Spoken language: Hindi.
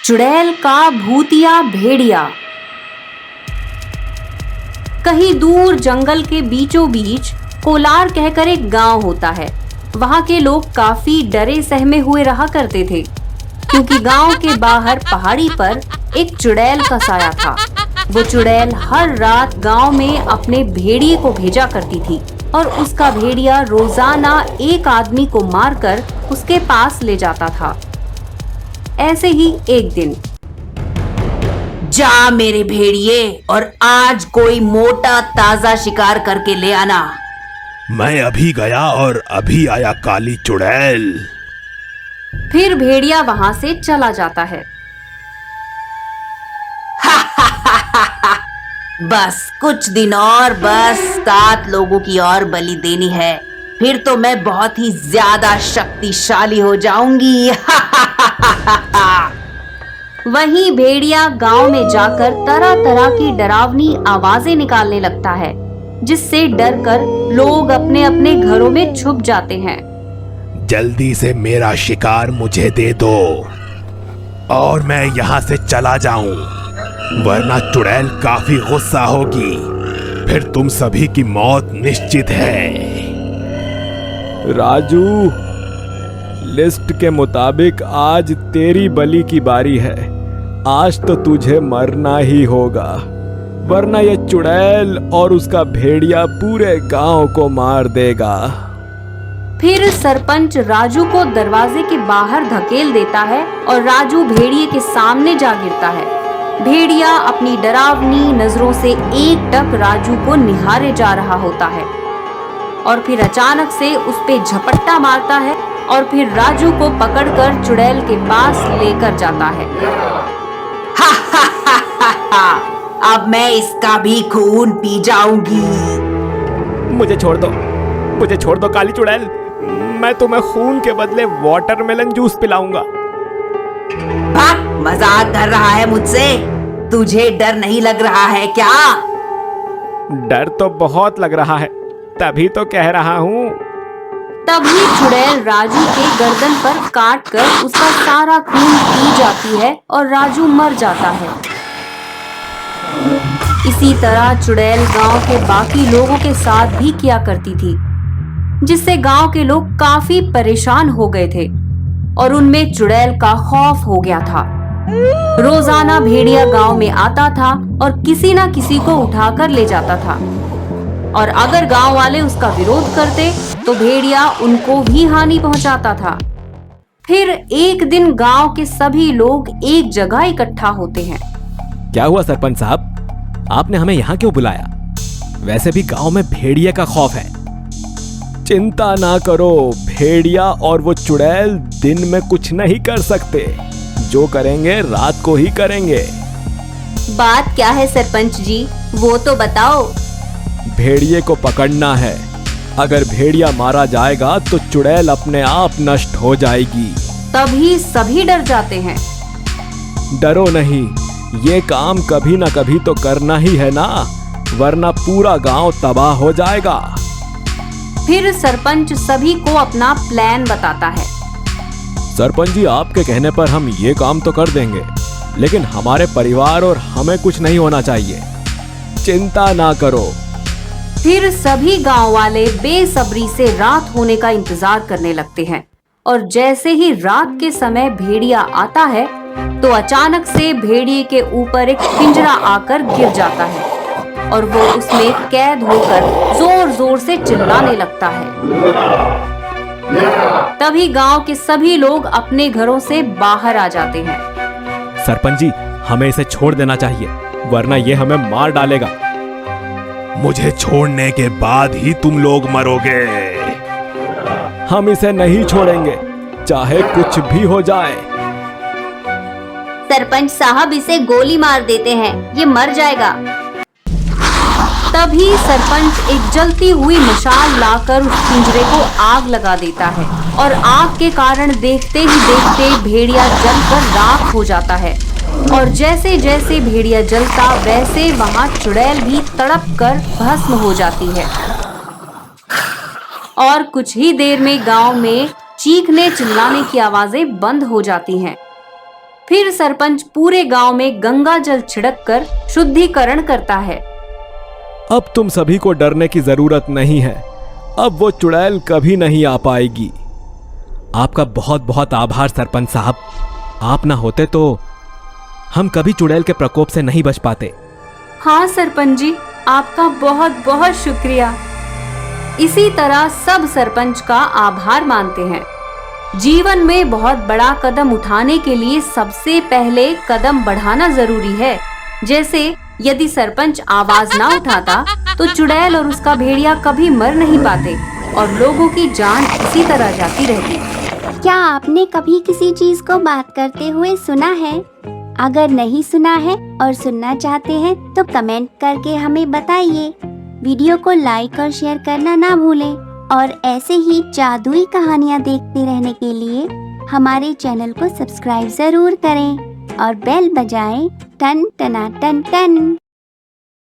चुड़ैल का भूतिया भेड़िया। कहीं दूर जंगल के बीचों बीच कोलार कहकर एक गांव होता है। वहां के लोग काफी डरे सहमे हुए रहा करते थे, क्योंकि गांव के बाहर पहाड़ी पर एक चुड़ैल का साया था। वो चुड़ैल हर रात गांव में अपने भेड़िए को भेजा करती थी और उसका भेड़िया रोजाना एक आदमी को मारकर उसके पास ले जाता था। ऐसे ही एक दिन, जा मेरे भेड़िए और आज कोई मोटा ताजा शिकार करके ले आना। मैं अभी गया और अभी आया काली चुड़ैल। फिर भेड़िया वहां से चला जाता है। बस कुछ दिन और, बस 7 लोगों की और बलि देनी है, फिर तो मैं बहुत ही ज्यादा शक्तिशाली हो जाऊंगी। वहीं भेड़िया गांव में जाकर तरह तरह की डरावनी आवाजें निकालने लगता है, जिससे डरकर लोग अपने अपने घरों में छुप जाते हैं। जल्दी से मेरा शिकार मुझे दे दो और मैं यहाँ से चला जाऊं, वरना चुड़ैल काफी गुस्सा होगी। फिर तुम सभी की मौत निश्चित है। राजू, लिस्ट के मुताबिक आज तेरी बलि की बारी है। आज तो तुझे मरना ही होगा, वरना ये चुड़ैल और उसका भेड़िया पूरे गांव को मार देगा। फिर सरपंच राजू को दरवाजे के बाहर धकेल देता है और राजू भेड़िए के सामने जा गिरता है। भेड़िया अपनी डरावनी नजरों से एकटक राजू को निहारे जा रहा होता है और फिर अचानक से उस पे झपट्टा मारता है और फिर राजू को पकड़कर चुड़ैल के पास लेकर जाता है। अब मैं इसका भी खून पी जाऊंगी। मुझे छोड़ दो काली चुड़ैल। मैं तुम्हें खून के बदले वाटरमेलन जूस पिलाऊंगा। मजाक कर रहा है मुझसे? तुझे डर नहीं लग रहा है क्या? डर तो बहुत लग रहा है, तभी तो कह रहा हूँ। तभी चुड़ैल राजू के गर्दन पर काट कर उसका सारा खून पी जाती है और राजू मर जाता है। इसी तरह चुड़ैल गांव के बाकी लोगों के साथ भी किया करती थी, जिससे गांव के लोग काफी परेशान हो गए थे और उनमें चुड़ैल का खौफ हो गया था। रोजाना भेड़िया गांव में आता था और किसी ना किसी को उठाकर ले जाता था, और अगर गांव वाले उसका विरोध करते तो भेड़िया उनको भी हानि पहुंचाता था। फिर एक दिन गांव के सभी लोग एक जगह इकट्ठा होते हैं। क्या हुआ सरपंच साहब, आपने हमें यहाँ क्यों बुलाया? वैसे भी गांव में भेड़िया का खौफ है। चिंता ना करो, भेड़िया और वो चुड़ैल दिन में कुछ नहीं कर सकते। जो करेंगे रात को ही करेंगे। बात क्या है सरपंच जी, वो तो बताओ। भेड़िए को पकड़ना है। अगर भेड़िया मारा जाएगा तो चुड़ैल अपने आप नष्ट हो जाएगी। तभी सभी डर जाते हैं। डरो नहीं, ये काम कभी ना कभी तो करना ही है ना, वरना पूरा गांव तबाह हो जाएगा। फिर सरपंच सभी को अपना प्लान बताता है। सरपंच जी, आपके कहने पर हम ये काम तो कर देंगे, लेकिन हमारे परिवार और हमें कुछ नहीं होना चाहिए। चिंता ना करो। फिर सभी गांव वाले बेसब्री से रात होने का इंतजार करने लगते हैं, और जैसे ही रात के समय भेड़िया आता है तो अचानक से भेड़िए के ऊपर एक पिंजरा आकर गिर जाता है और वो उसमें कैद होकर जोर जोर से चिल्लाने लगता है। तभी गांव के सभी लोग अपने घरों से बाहर आ जाते हैं। सरपंच जी, हमें इसे छोड़ देना चाहिए, वरना ये हमें मार डालेगा। मुझे छोड़ने के बाद ही तुम लोग मरोगे। हम इसे नहीं छोड़ेंगे, चाहे कुछ भी हो जाए। सरपंच साहब, इसे गोली मार देते हैं, ये मर जाएगा। तभी सरपंच एक जलती हुई मशाल लाकर उस पिंजरे को आग लगा देता है और आग के कारण देखते ही देखते भेड़िया जलकर राख हो जाता है। और जैसे जैसे भेड़िया जलता वैसे वहां चुड़ैल भी तड़प कर भस्म हो जाती है। और कुछ ही देर में गांव में चीखने चिल्लाने की आवाजें बंद हो जाती हैं। फिर सरपंच पूरे गांव में गंगा जल छिड़ककर शुद्धिकरण करता है। अब तुम सभी को डरने की जरूरत नहीं है। अब वो चुड़ैल कभी नहीं आ पाएगी। आपका बहुत बहुत आभार सरपंच साहब। आप ना होते तो हम कभी चुड़ैल के प्रकोप से नहीं बच पाते। हाँ सरपंच जी, आपका बहुत बहुत शुक्रिया। इसी तरह सब सरपंच का आभार मानते हैं। जीवन में बहुत बड़ा कदम उठाने के लिए सबसे पहले कदम बढ़ाना जरूरी है। जैसे यदि सरपंच आवाज ना उठाता तो चुड़ैल और उसका भेड़िया कभी मर नहीं पाते और लोगों की जान इसी तरह जाती रहती। क्या आपने कभी किसी चीज को बात करते हुए सुना है? अगर नहीं सुना है और सुनना चाहते हैं तो कमेंट करके हमें बताइए। वीडियो को लाइक और शेयर करना ना भूलें और ऐसे ही जादुई कहानियाँ देखते रहने के लिए हमारे चैनल को सब्सक्राइब जरूर करें और बेल बजाएं। टन टना टन टन।